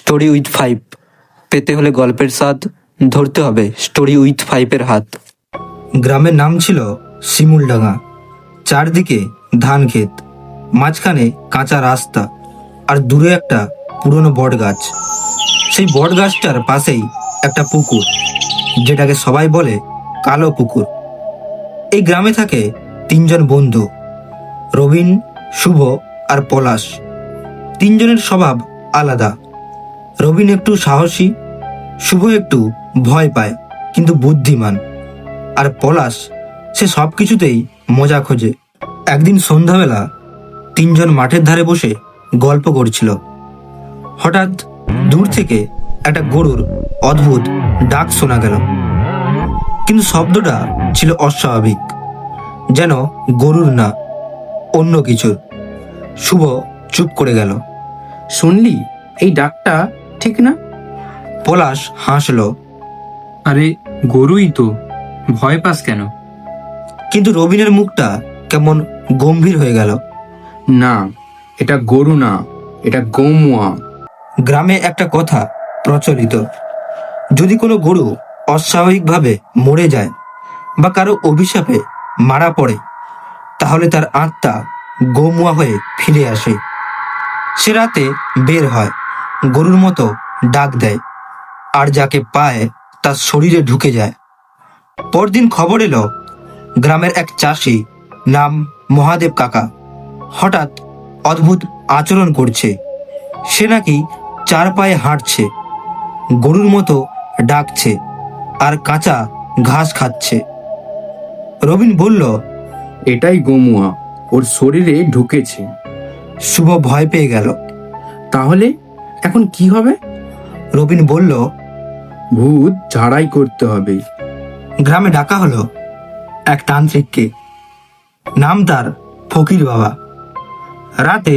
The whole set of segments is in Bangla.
স্টোরি উইথ ফাইভ পেতে হলে গল্পের স্বাদ ধরতে হবে স্টোরি উইথ ফাইভের হাত। গ্রামের নাম ছিল শিমুলডাঙ্গা। চারদিকে ধান ক্ষেত, মাঝখানে কাঁচা রাস্তা, আর দূরে একটা পুরনো বট গাছ। সেই বট গাছটার পাশেই একটা পুকুর, যেটাকে সবাই বলে কালো পুকুর। এই গ্রামে থাকে তিনজন বন্ধু, রবিন, শুভ আর পলাশ। তিনজনের স্বভাব আলাদা। রবিন একটু সাহসী, শুভ একটু ভয় পায় কিন্তু বুদ্ধিমান, আর পলাশ সে সব কিছুতেই মজা খোঁজে। একদিন সন্ধ্যাবেলা তিনজন মাঠের ধারে বসে গল্প করছিল। হঠাৎ দূর থেকে একটা গরুর অদ্ভুত ডাক শোনা গেল, কিন্তু শব্দটা ছিল অস্বাভাবিক, যেন গরুর না, অন্য কিছুর। শুভ চুপ করে গেল। শুনলি এই ডাকটা ঠিক না? পলাশ হাসলো, আরে গরুই তো, ভয় পাস কেন? কিন্তু রবিনের মুখটা কেমন গম্ভীর হয়ে গেল। না, এটা গরু না, এটা গৌমুয়া। গ্রামে একটা কথা প্রচলিত, যদি কোনো গরু অস্বাভাবিকভাবে মরে যায় বা কারো অভিশাপে মারা পড়ে, তাহলে তার আত্মা গৌমুয়া হয়ে ফিরে আসে। সে রাতে বের হয়, গরুর মতো ডাক দেয়, আর যাকে পায় তার শরীরে ঢুকে যায়। পরদিন খবর এলো, গ্রামের এক চাষি, নাম মহাদেব কাকা, হঠাৎ অদ্ভুত আচরণ করছে। সে নাকি চার পায়ে হাঁটছে, গরুর মতো ডাকছে, আর কাঁচা ঘাস খাচ্ছে। রবিন বলল, এটাই গৌমুয়া, ওর শরীরে ঢুকেছে। শুভ ভয় পেয়ে গেল। তাহলে এখন কি হবে? রবিন বলল, ভূত ঝাড়াই করতে হবে। গ্রামে ডাকা হলো এক তান্ত্রিককে, নাম তার ফকির বাবা। রাতে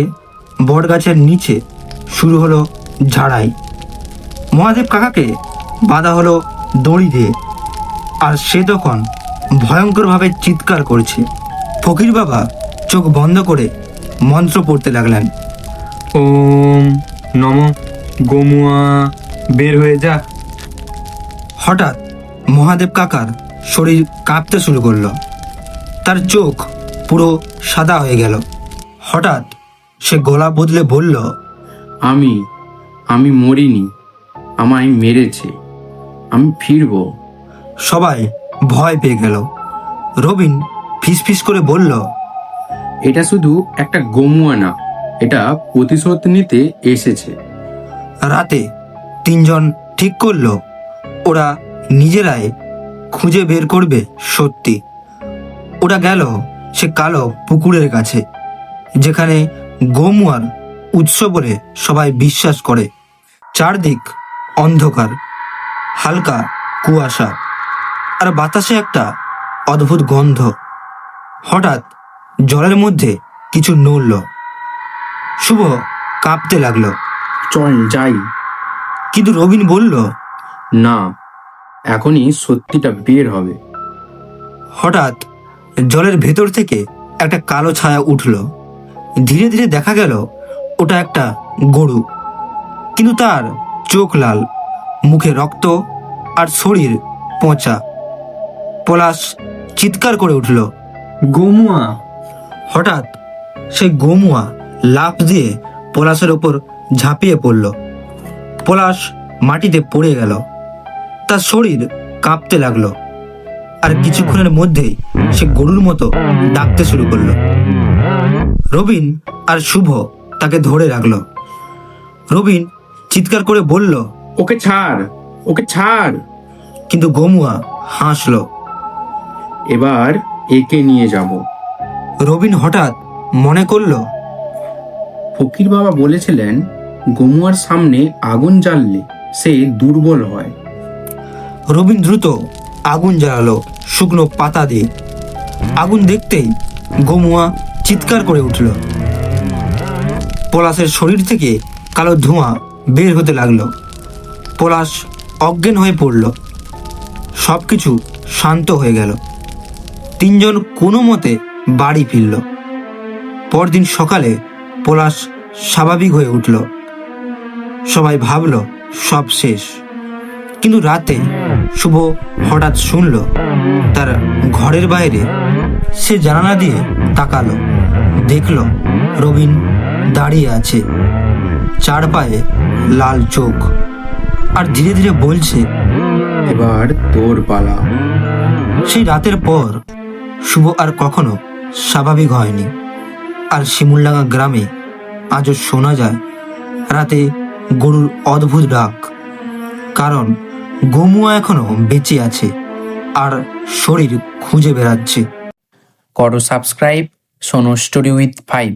বটগাছের নিচে শুরু হলো ঝাড়াই। মহাদেব কাকাকে বাঁধা হলো দড়ি দিয়ে, আর সে তখন ভয়ঙ্করভাবে চিৎকার করছে। ফকির বাবা চোখ বন্ধ করে মন্ত্র পড়তে লাগলেন। ওম নম গৌমুয়া, বের হয়ে যা। হঠাৎ মহাদেব কাকার শরীর কাঁপতে শুরু করলো, তার চোখ পুরো সাদা হয়ে গেল। হঠাৎ সে গলা বদলে বলল, আমি মরিনি, আমায় মেরেছে, আমি ফিরবো। সবাই ভয় পেয়ে গেল। রবিন ফিসফিস করে বলল, এটা শুধু একটা গৌমুয়া না, এটা প্রতিশোধ নিতে এসেছে। রাতে তিনজন ঠিক করলো ওরা নিজেরাই খুঁজে বের করবে সত্যি। ওরা গেল সে কালো পুকুরের কাছে, যেখানে গৌমুয়ার উৎস বলে সবাই বিশ্বাস করে। চারদিক অন্ধকার, হালকা কুয়াশা, আর বাতাসে একটা অদ্ভুত গন্ধ। হঠাৎ জলের মধ্যে কিছু নড়ল। শুভ কাঁপতে লাগলো, চল যাই। কিন্তু রবিন বলল, না, এখনই সত্যিটা বের হবে। হঠাৎ জলের ভেতর থেকে একটা কালো ছায়া উঠল। ধীরে ধীরে দেখা গেল ওটা একটা গরু, কিন্তু তার চোখ লাল, মুখে রক্ত, আর শরীর পচা। পলাশ চিৎকার করে উঠল। গৌমুয়া! হঠাৎ সেই গৌমুয়া লাফ দিয়ে পলাশের ওপর ঝাঁপিয়ে পড়ল। পলাশ মাটিতে পড়ে গেল, তার শরীর কাঁপতে লাগলো, আর কিছুক্ষণের মধ্যেই সে গরুর মতো ডাকতে শুরু করলো। রবিন আর শুভ তাকে ধরে রাখলো। রবিন চিৎকার করে বলল, ওকে ছাড়, ওকে ছাড়। কিন্তু গৌমুয়া হাসলো। এবার একে নিয়ে যাব। রবিন হঠাৎ মনে করলো, ফকির বাবা বলেছিলেন গৌমুয়ার সামনে আগুন জ্বাললে সে দুর্বল হয়। রবিন দ্রুত আগুন জ্বালালো শুকনো পাতা দিয়ে। আগুন দেখতেই গৌমুয়া চিৎকার করে উঠল। পলাশের শরীর থেকে কালো ধোঁয়া বের হতে লাগলো। পলাশ অজ্ঞান হয়ে পড়ল। সবকিছু শান্ত হয়ে গেল। তিনজন কোনো মতে বাড়ি ফিরল। পরদিন সকালে পলাশ স্বাভাবিক হয়ে উঠল। সবাই ভাবলো সব শেষ। কিন্তু রাতে শুভ হঠাৎ শুনল তার ঘরের বাইরে। সে জানালা দিয়ে তাকালো, দেখল রবিন দাঁড়িয়ে আছে, চার পায়ে লাল চোখ, আর ধীরে ধীরে বলছে, এবার তোর পালা। সেই রাতের পর শুভ আর কখনো স্বাভাবিক হয়নি। আর শিমুলডাঙ্গা গ্রামে আজও শোনা যায় রাতে গরুর অদ্ভুত ডাক, কারণ গোমুয়া এখনো বেঁচে আছে আর শরীর খুঁজে বেড়াচ্ছে। করো সাবস্ক্রাইব, শোনো স্টোরি উইথ 5।